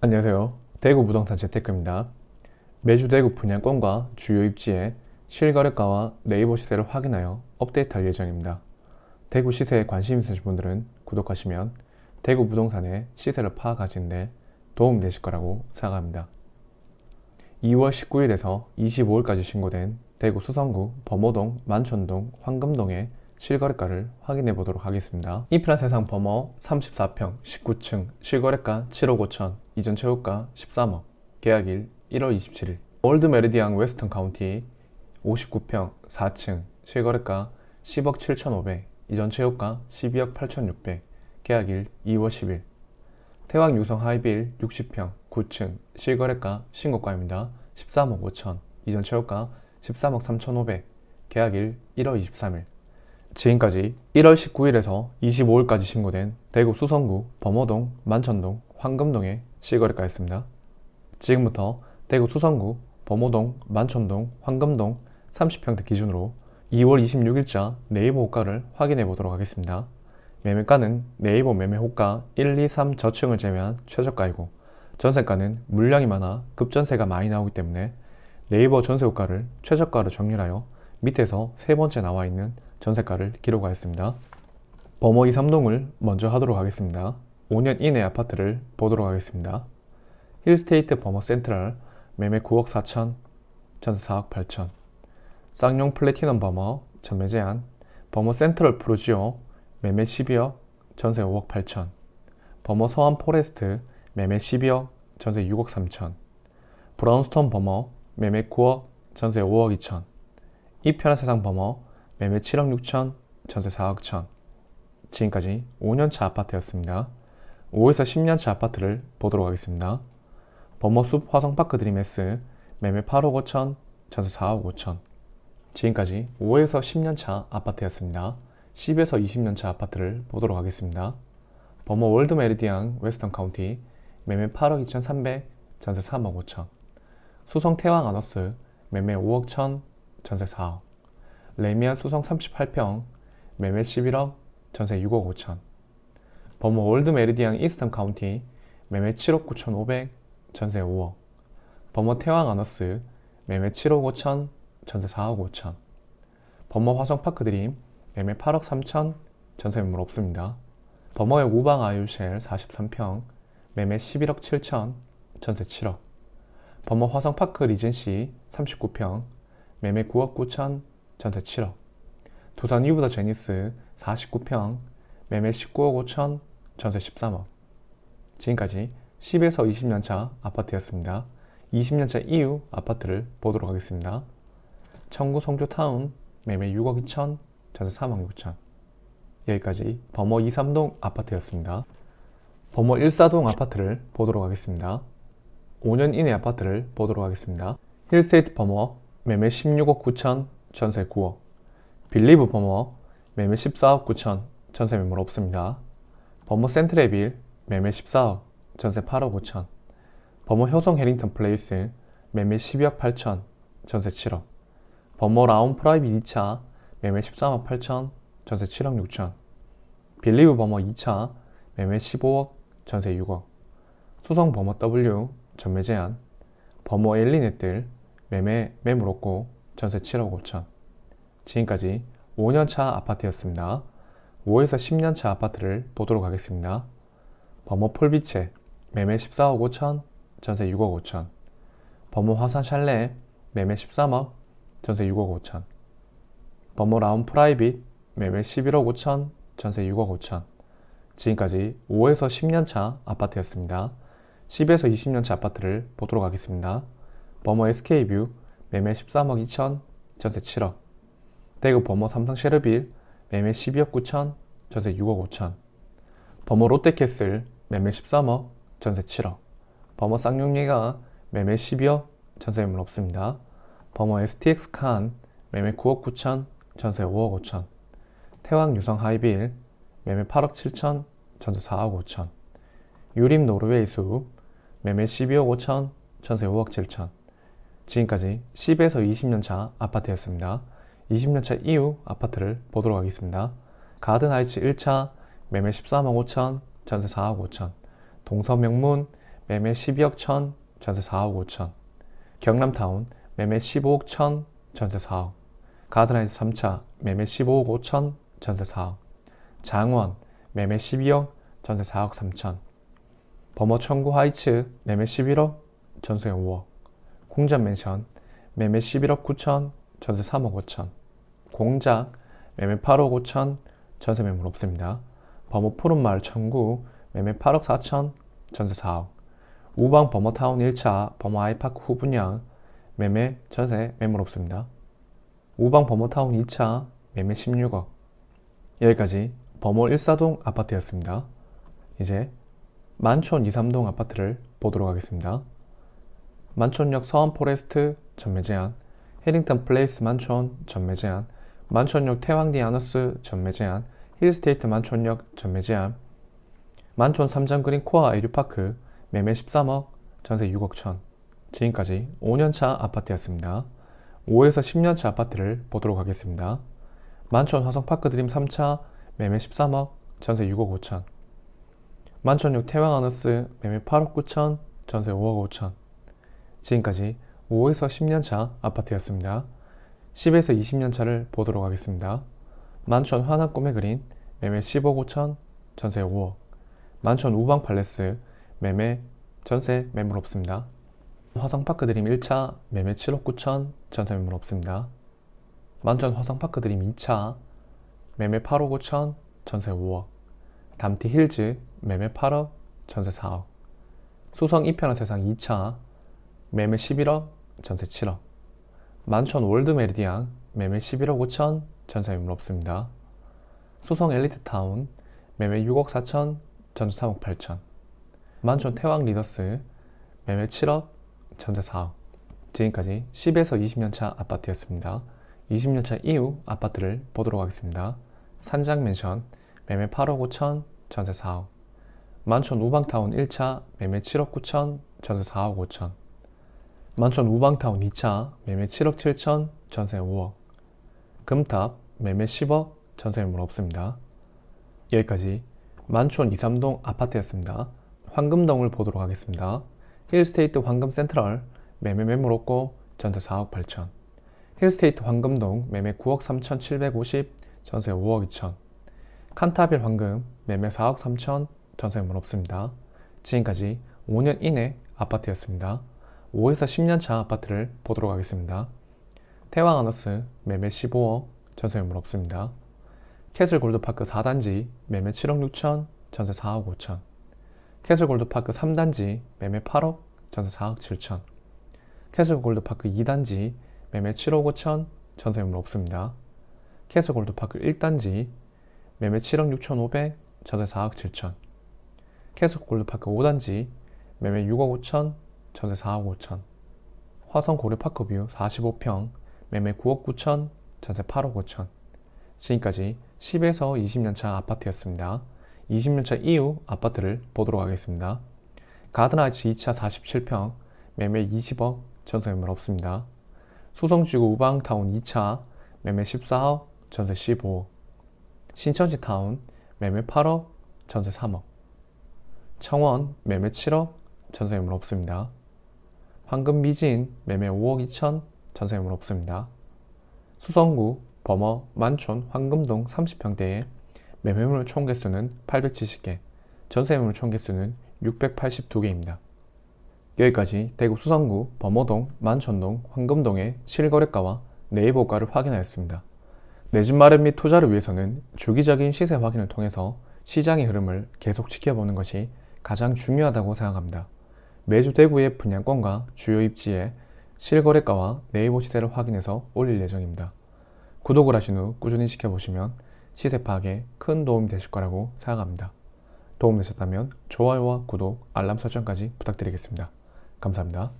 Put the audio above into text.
안녕하세요. 대구 부동산 재테크입니다. 매주 대구 분양권과 주요 입지의 실거래가와 네이버 시세를 확인하여 업데이트할 예정입니다. 대구 시세에 관심 있으신 분들은 구독하시면 대구 부동산의 시세를 파악하시는 데 도움이 되실 거라고 생각합니다. 2월 19일에서 25일까지 신고된 대구 수성구 범호동, 만촌동, 황금동의 실거래가를 확인해 보도록 하겠습니다. 이프란 세상 범호 34평 19층 실거래가 7억 5천, 이전 최고가 13억, 계약일 1월 27일. 올드 메리디안 웨스턴 카운티 59평 4층 실거래가 10억 7,500, 이전 최고가 12억 8,600, 계약일 2월 10일. 태왕 유성 하이빌 60평 9층 실거래가 신고가입니다. 13억 5천, 이전 최고가 13억 3,500, 계약일 1월 23일. 지금까지 1월 19일에서 25일까지 신고된 대구 수성구 범호동, 만촌동, 황금동의 실거래가였습니다. 지금부터 대구 수성구 범호동, 만촌동, 황금동 30평대 기준으로 2월 26일자 네이버 호가를 확인해 보도록 하겠습니다. 매매가는 네이버 매매 호가 1, 2, 3 저층을 제외한 최저가이고, 전세가는 물량이 많아 급전세가 많이 나오기 때문에 네이버 전세 호가를 최저가로 정렬하여 밑에서 세 번째 나와 있는 전세가를 기록하였습니다. 범호 23동을 먼저 하도록 하겠습니다. 5년 이내 아파트를 보도록 하겠습니다. 힐스테이트 범호 센트럴 매매 9억 4천, 전세 4억 8천. 쌍용 플래티넘 범호 전매 제한 범호 센트럴 프루지오 매매 12억, 전세 5억 8천. 범호 서원 포레스트 매매 12억, 전세 6억 3천. 브라운스톤 범호 매매 9억, 전세 5억 2천. 이편한 세상 범호 매매 7억 6천, 전세 4억 천. 지금까지 5년차 아파트였습니다. 5에서 10년차 아파트를 보도록 하겠습니다. 범호숲 화성파크 드림S 매매 8억 5천, 전세 4억 5천. 지금까지 5에서 10년차 아파트였습니다. 10에서 20년차 아파트를 보도록 하겠습니다. 범호 월드 메리디안 웨스턴 카운티 매매 8억 2,300, 전세 3억 5천. 수성 태왕 아너스 매매 5억 천, 전세 4억. 레미안 수성 38평 매매 11억, 전세 6억 5천. 범호 월드 메리디안 이스턴 카운티 매매 7억 9,500, 전세 5억. 범호 태왕 아너스 매매 7억 5천, 전세 4억 5천. 범호 화성파크 드림 매매 8억 3천, 전세 매물 없습니다. 범호의 우방 아유쉘 43평 매매 11억 7천, 전세 7억. 범호 화성파크 리젠시 39평 매매 9억 9천, 전세 7억. 두산 유부더 제니스 49평 매매 19억 5천, 전세 13억. 지금까지 10에서 20년차 아파트였습니다. 20년차 이후 아파트를 보도록 하겠습니다. 청구 성조타운 매매 6억 2천, 전세 3억 6천. 여기까지 범호 23동 아파트였습니다. 범호 14동 아파트를 보도록 하겠습니다. 5년 이내 아파트를 보도록 하겠습니다. 힐스테이트 범호 매매 16억 9천, 전세 9억. 빌리브 범호 매매 14억 9천, 전세 매물 없습니다. 범호 센트레빌 매매 14억, 전세 8억 5천. 범호 효성 해링턴 플레이스 매매 12억 8천, 전세 7억. 범호 라운 프라이빗 2차 매매 13억 8천, 전세 7억 6천. 빌리브 범호 2차 매매 15억, 전세 6억. 수성 범호 W 전매 제한. 범호 엘리넷들 매매 매물 없고 전세 7억 5천. 지금까지 5년차 아파트였습니다. 5에서 10년차 아파트를 보도록 하겠습니다. 범호 폴비체 매매 14억 5천, 전세 6억 5천. 범호 화산 샬레 매매 13억, 전세 6억 5천. 범호 라운 프라이빗 매매 11억 5천, 전세 6억 5천. 지금까지 5에서 10년차 아파트였습니다. 10에서 20년차 아파트를 보도록 하겠습니다. 범호 SK뷰 매매 13억 2천, 전세 7억. 대구 범호 삼성 쉐르빌 매매 12억 9천, 전세 6억 5천. 범호 롯데캐슬 매매 13억, 전세 7억. 범호 쌍용예가 매매 12억, 전세 매물 없습니다. 범호 STX 칸 매매 9억 9천, 전세 5억 5천. 태왕 유성 하이빌 매매 8억 7천, 전세 4억 5천. 유림 노르웨이 숲 매매 12억 5천, 전세 5억 7천. 지금까지 10에서 20년차 아파트였습니다. 20년차 이후 아파트를 보도록 하겠습니다. 가든하이츠 1차 매매 13억 5천, 전세 4억 5천. 동서명문 매매 12억 1천, 전세 4억 5천. 경남타운 매매 15억 1천, 전세 4억. 가드라이트 3차 매매 15억 5천, 전세 4억. 장원 매매 12억, 전세 4억 3천. 범어 청구 하이츠 매매 11억, 전세 5억. 공전맨션 매매 11억 9천, 전세 3억 5천. 공작 매매 8억 5천, 전세 매물 없습니다. 범어 푸른마을 청구 매매 8억 4천, 전세 4억. 우방 범어타운 1차 범어 아이파크 후분양 매매 전세 매물 없습니다. 우방 범어타운 2차 매매 16억. 여기까지 범어 1사동 아파트였습니다. 이제 만촌 2, 3동 아파트를 보도록 하겠습니다. 만촌역 서원포레스트 전매 제한, 해링턴 플레이스 만촌 전매 제한, 만촌역 태왕디 아너스 전매 제한, 힐스테이트 만촌역 전매 제한, 만촌 삼장그린 코아 에듀파크 매매 13억, 전세 6억 천. 지금까지 5년차 아파트였습니다. 5에서 10년차 아파트를 보도록 하겠습니다. 만촌 화성파크 드림 3차 매매 13억, 전세 6억 5천. 만촌역 태왕아너스 매매 8억 9천, 전세 5억 5천. 지금까지 5에서 10년차 아파트였습니다. 10에서 20년차를 보도록 하겠습니다. 만촌 화남 꿈의 그린 매매 10억 5천, 전세 5억. 만촌 우방 팔레스 매매 전세 매물 없습니다. 화성파크 드림 1차 매매 7억 9천, 전세 매물 없습니다. 만촌 화성파크 드림 2차 매매 8억 5천, 전세 5억. 담티 힐즈 매매 8억, 전세 4억. 수성 이편한 세상 2차 매매 11억, 전세 7억. 만촌 월드 메리디앙 매매 11억 5천, 전세 매물 없습니다. 수성 엘리트타운 매매 6억 4천, 전세 3억 8천. 만촌 태왕 리더스 매매 7억, 전세 4억. 지금까지 10에서 20년차 아파트였습니다. 20년차 이후 아파트를 보도록 하겠습니다. 산장맨션 매매 8억 5천, 전세 4억. 만촌 우방타운 1차 매매 7억 9천, 전세 4억 5천. 만촌 우방타운 2차 매매 7억 7천, 전세 5억. 금탑 매매 10억, 전세 매물 없습니다. 여기까지 만촌 2, 3동 아파트였습니다. 황금동을 보도록 하겠습니다. 힐스테이트 황금센트럴 매매 매물 없고 전세 4억 8천. 힐스테이트 황금동 매매 9억 3천 750, 전세 5억 2천. 칸타빌 황금 매매 4억 3천, 전세 매물 없습니다. 지금까지 5년 이내 아파트였습니다. 5에서 10년차 아파트를 보도록 하겠습니다. 태왕아너스 매매 15억, 전세 매물 없습니다. 캐슬 골드파크 4단지 매매 7억 6천, 전세 4억 5천. 캐슬 골드파크 3단지 매매 8억, 전세 4억 7천. 캐슬 골드파크 2단지 매매 7억 5천, 전세 매물 없습니다. 캐슬 골드파크 1단지 매매 7억 6천 5백, 전세 4억 7천. 캐슬 골드파크 5단지 매매 6억 5천, 전세 4억 5천. 화성 고려파크뷰 45평 매매 9억 9천, 전세 8억 5천. 지금까지 10에서 20년차 아파트였습니다. 20년차 이후 아파트를 보도록 하겠습니다. 가든하이츠 2차 47평 매매 20억, 전세 매물 없습니다. 수성지구 우방타운 2차 매매 14억, 전세 15억. 신천지타운 매매 8억, 전세 3억. 청원 매매 7억, 전세 매물 없습니다. 황금미진 매매 5억 2천, 전세 매물 없습니다. 수성구 범어 만촌 황금동 30평대에 매매물 총 개수는 870개, 전세 매물 총 개수는 682개입니다. 여기까지 대구 수성구 범어동, 만촌동, 황금동의 실거래가와 네이버가를 확인하였습니다. 내 집 마련 및 투자를 위해서는 주기적인 시세 확인을 통해서 시장의 흐름을 계속 지켜보는 것이 가장 중요하다고 생각합니다. 매주 대구의 분양권과 주요 입지의 실거래가와 네이버 시세를 확인해서 올릴 예정입니다. 구독을 하신 후 꾸준히 지켜보시면 시세 파악에 큰 도움이 되실 거라고 생각합니다. 도움되셨다면 좋아요와 구독, 알람 설정까지 부탁드리겠습니다. 감사합니다.